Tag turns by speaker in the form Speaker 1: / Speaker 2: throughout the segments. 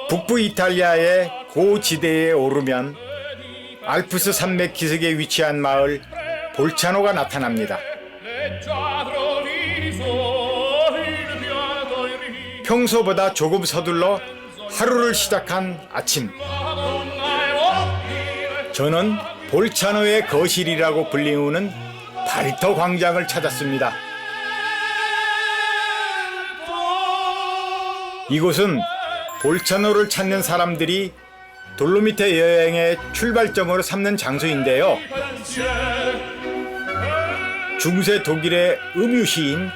Speaker 1: 북부 이탈리아의 고지대에 오르면 알프스 산맥 기슭에 위치한 마을 볼차노가 나타납니다. 평소보다 조금 서둘러 하루를 시작한 아침. 저는 볼차노의 거실이라고 불리우는 바리터 광장을 찾았습니다. 이곳은 볼차노를 찾는 사람들이 돌로미테 여행의 출발점으로 삼는 장소인데요. 중세 독일의 음유시인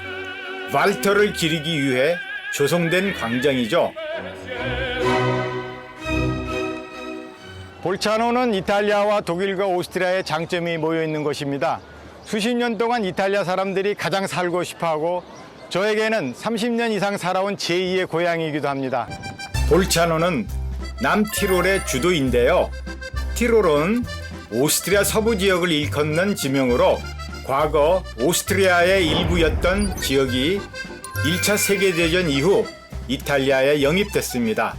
Speaker 1: 발터를 기리기 위해 조성된 광장이죠. 볼차노는 이탈리아와 독일과 오스트리아의 장점이 모여 있는 곳입니다. 수십 년 동안 이탈리아 사람들이 가장 살고 싶어하고 저에게는 30년 이상 살아온 제2의 고향이기도 합니다. 볼차노는 남티롤의 주도인데요. 티롤은 오스트리아 서부 지역을 일컫는 지명으로 과거 오스트리아의 일부였던 지역이 1차 세계대전 이후 이탈리아에 영입됐습니다.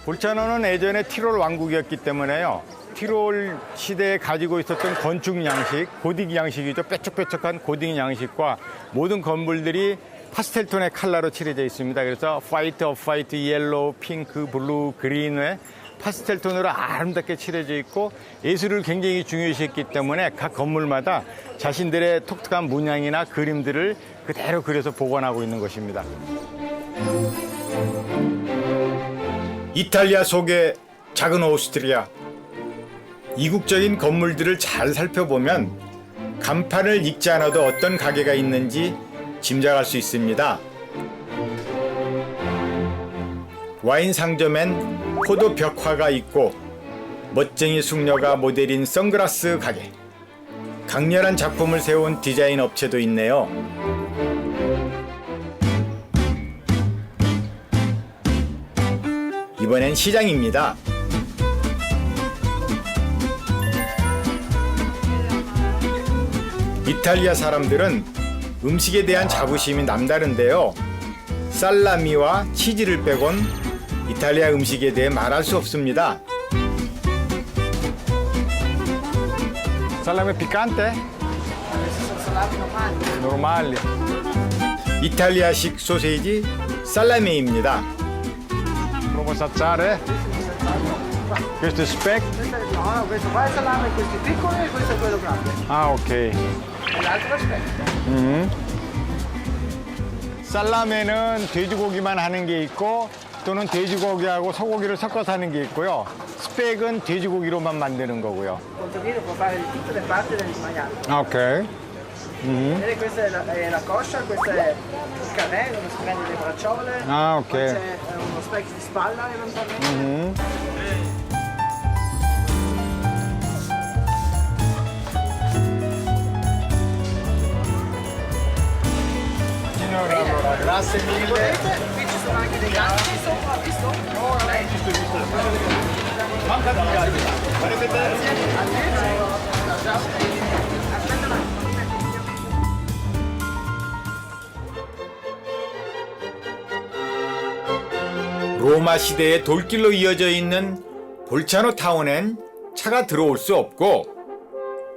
Speaker 1: 볼차노는 예전에 티롤 왕국이었기 때문에요. 티롤 시대에 가지고 있었던 건축 양식, 고딕 양식이죠. 뾰족뾰족한 고딕 양식과 모든 건물들이 파스텔톤의 컬러로 칠해져 있습니다. 그래서 화이트, 오프화이트, 옐로우, 핑크, 블루, 그린의 파스텔톤으로 아름답게 칠해져 있고 예술을 굉장히 중요시했기 때문에 각 건물마다 자신들의 독특한 문양이나 그림들을 그대로 그려서 보관하고 있는 것입니다. 이탈리아 속의 작은 오스트리아. 이국적인 건물들을 잘 살펴보면 간판을 읽지 않아도 어떤 가게가 있는지 짐작할 수 있습니다. 와인 상점엔 포도 벽화가 있고 멋쟁이 숙녀가 모델인 선글라스 가게, 강렬한 작품을 세운 디자인 업체도 있네요. 이번엔 시장입니다. 이탈리아 사람들은 음식에 대한 자부심이 남다른데요. 살라미와 치즈를 빼곤 이탈리아 음식에 대해 말할 수 없습니다. 살라미 피칸테? normali. 이탈리아식 소세지 살라미입니다. Provo assaggiare? Questo è speck?
Speaker 2: No, questo qua è salame, questi piccoli e questo è quello grande.
Speaker 1: Ah, ok.
Speaker 2: L'altro è speck.
Speaker 1: 살라미는 돼지고기만 하는 게 있고 또는 돼지고기하고 소고기를 섞어서 하는 게 있고요. 스펙은 돼지고기로만 만드는 거고요.
Speaker 2: Contadino può fare tutte le parti del maiale.
Speaker 1: 아, 오케이.
Speaker 2: Vedete, questa è la coscia, questo è il canè dove si prende le bracciole.
Speaker 1: Ah, ok.
Speaker 2: Poi c'è uno speck di spalla eventualmente.
Speaker 1: Allora, grazie mille.
Speaker 2: Qui ci sono anche dei gatti sopra, visto?
Speaker 1: Manca di gatti. 로마 시대의 돌길로 이어져 있는 볼차노 타운엔 차가 들어올 수 없고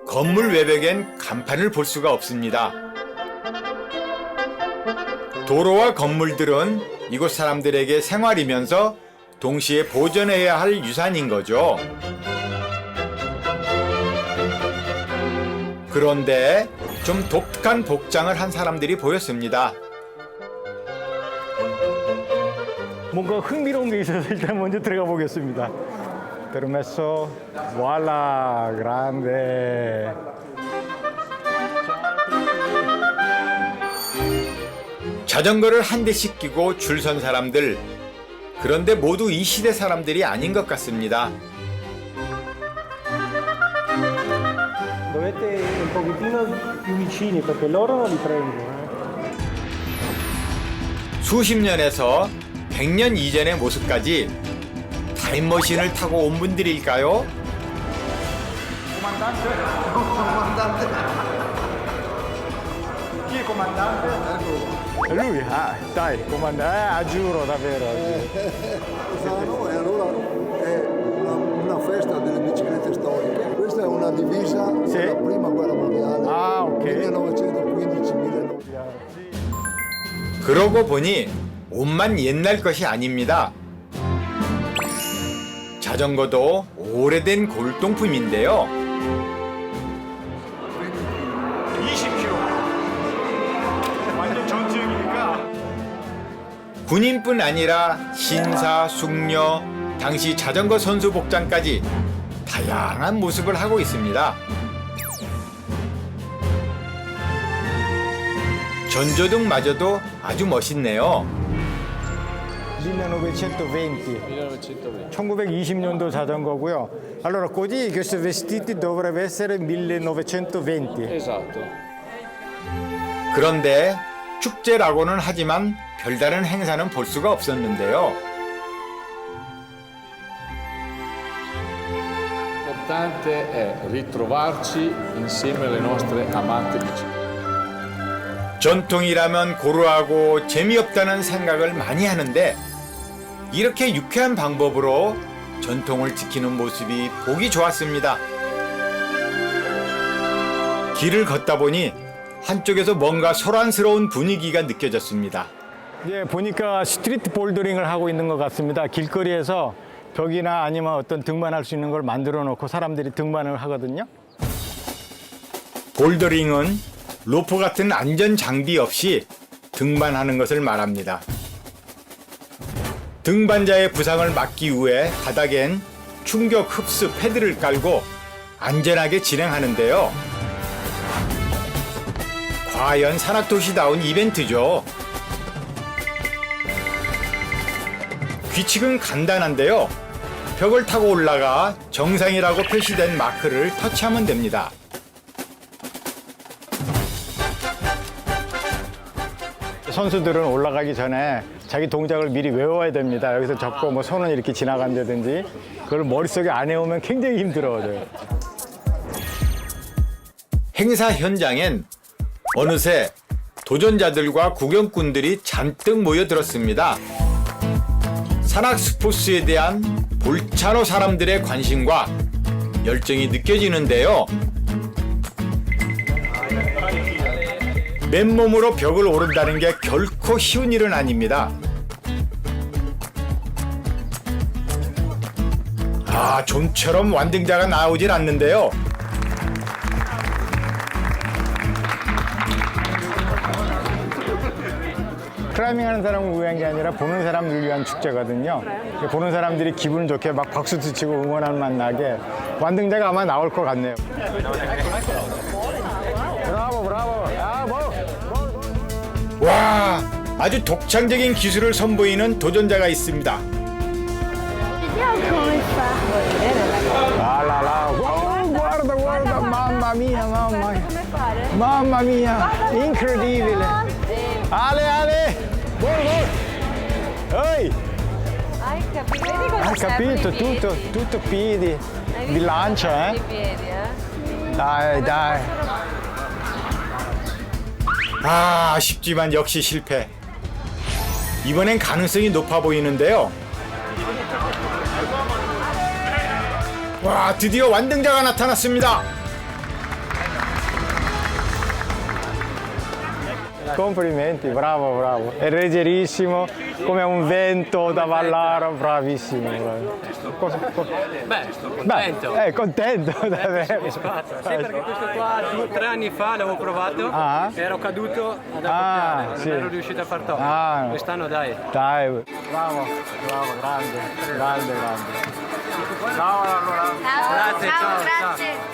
Speaker 1: 건물 외벽엔 간판을 볼 수가 없습니다. 도로와 건물들은 이곳 사람들에게 생활이면서 동시에 보존해야 할 유산인 거죠. 그런데 좀 독특한 복장을 한 사람들이 보였습니다. 뭔가 흥미로운 게 있어서 일단 먼저 들어가 보겠습니다. Permesso. Voilà, grande. 자전거를 한 대씩 끼고 줄 선 사람들. 그런데 모두 이 시대 사람들이 아닌 것 같습니다.
Speaker 3: Dovete un pochettino più vicini perché loro non li prendo.
Speaker 1: 수십 년에서 100년 이전의 모습까지 타임머신을 타고 온 분들일까요?
Speaker 2: Comandante. Chi è comandante?
Speaker 1: Lui, dai, comandante, giuro davvero.
Speaker 4: No, e allora
Speaker 1: Sì.
Speaker 4: la prima guerra mondiale.
Speaker 1: Ah, ok.
Speaker 4: 1915-19...
Speaker 1: 그러고 보니 옷만 옛날 것이 아닙니다. 자전거도 오래된 골동품인데요. 20km. 완전 전투형이니까. 군인뿐 아니라 신사, 숙녀, 당시 자전거 선수 복장까지 다양한 모습을 하고 있습니다. 전조등마저도 아주 멋있네요. 1920. 1920년도 자전거고요. Allora, così questi vestiti dovrebbe essere 1920.
Speaker 5: Esatto.
Speaker 1: 그런데 축제라고는 하지만 별다른 행사는 볼 수가 없었는데요.
Speaker 5: L'importante è ritrovarci insieme alle nostre amate biciclette.
Speaker 1: 전통이라면 고루하고 재미없다는 생각을 많이 하는데 이렇게 유쾌한 방법으로 전통을 지키는 모습이 보기 좋았습니다. 길을 걷다 보니 한쪽에서 뭔가 소란스러운 분위기가 느껴졌습니다. 예, 보니까 스트리트 볼더링을 하고 있는 것 같습니다. 길거리에서 벽이나 아니면 어떤 등반할 수 있는 걸 만들어 놓고 사람들이 등반을 하거든요. 볼더링은 로프 같은 안전 장비 없이 등반하는 것을 말합니다. 등반자의 부상을 막기 위해 바닥엔 충격 흡수 패드를 깔고 안전하게 진행하는데요. 과연 산악도시다운 이벤트죠. 규칙은 간단한데요. 벽을 타고 올라가 정상이라고 표시된 마크를 터치하면 됩니다. 선수들은 올라가기 전에 자기 동작을 미리 외워야 됩니다. 여기서 접고 뭐 손은 이렇게 지나간다든지 그걸 머릿속에 안 외우면 굉장히 힘들어져요. 행사 현장엔 어느새 도전자들과 구경꾼들이 잔뜩 모여들었습니다. 산악 스포츠에 대한 볼찬호 사람들의 관심과 열정이 느껴지는데요. 맨몸으로 벽을 오른다는 게 결코 쉬운 일은 아닙니다. 좀처럼 완등자가 나오질 않는데요. 클라이밍 하는 사람을 위한 게 아니라 보는 사람들을 위한 축제거든요. 보는 사람들이 기분 좋게 막 박수도 치고 응원하는 맛 나게 완등자가 아마 나올 것 같네요. 브라보, 브라보. 야, 뭐. 와, 아주 독창적인 기술을 선보이는 도전자가 있습니다. 라라라. 와, guarda, guarda, mamma mia, mamma mia. Mamma mia, incredibile. Ale, ale. Gol, gol. Ehi.
Speaker 6: Hai capito? Vedi cosa
Speaker 1: Hai capito,
Speaker 6: servono i
Speaker 1: tutto piedi. Bilancia,
Speaker 6: I piedi,
Speaker 1: Dai, dai. 아쉽지만 역시 실패. 이번엔 가능성이 높아 보이는데요. 와, 드디어 완등자가 나타났습니다. Complimenti, bravo, bravo. È leggerissimo, come un vento da ballare, bravissimo.
Speaker 7: Beh,
Speaker 1: contento davvero.
Speaker 7: Sì, perché questo qua 3 anni fa l'avevo provato,
Speaker 1: Ah.
Speaker 7: ero caduto ad
Speaker 1: Ah,
Speaker 7: accoppiare,
Speaker 1: sì.
Speaker 7: non ero riuscito a far top.
Speaker 1: Ah.
Speaker 7: Quest'anno dai.
Speaker 1: Dai, bravo, bravo, grande, grande, grande. Bravo allora.
Speaker 6: Ciao,
Speaker 7: Grazie, ciao, ciao.
Speaker 6: grazie.